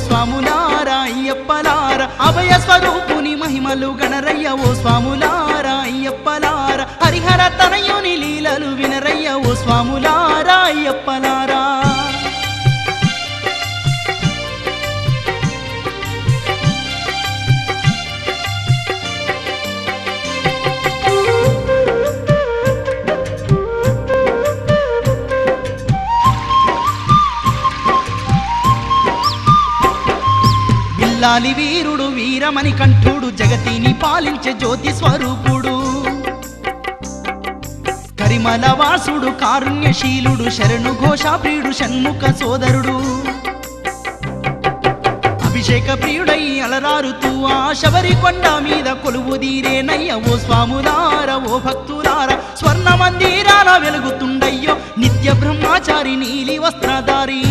స్వాములారా అయ్యప్పలార అభయ స్వరూపుని మహిమలు గణరయ్య ఓ స్వాములారా అయ్యప్పలార హరిహర తనయుని లీలలు వినరయ్య ఓ స్వాములారా అయ్యప్పలారా లాలి వీరుడు వీరమణి కంఠుడు జగతిని పాలించే జ్యోతి స్వరూపుడు కరిమల వాసుడు కారుణ్యశీలుడు శరణు ఘోషాప్రియుడు షణ్ముఖ సోదరుడు అభిషేక ప్రియుడై అలరారుతూ ఆ శబరి కొండ మీద కొలువు దీరేనయ్య ఓ స్వాములార ఓ భక్తులార స్వర్ణ మందిరాల వెలుగుతుండయ్యో నిత్య బ్రహ్మచారి నీలి వస్త్రధారి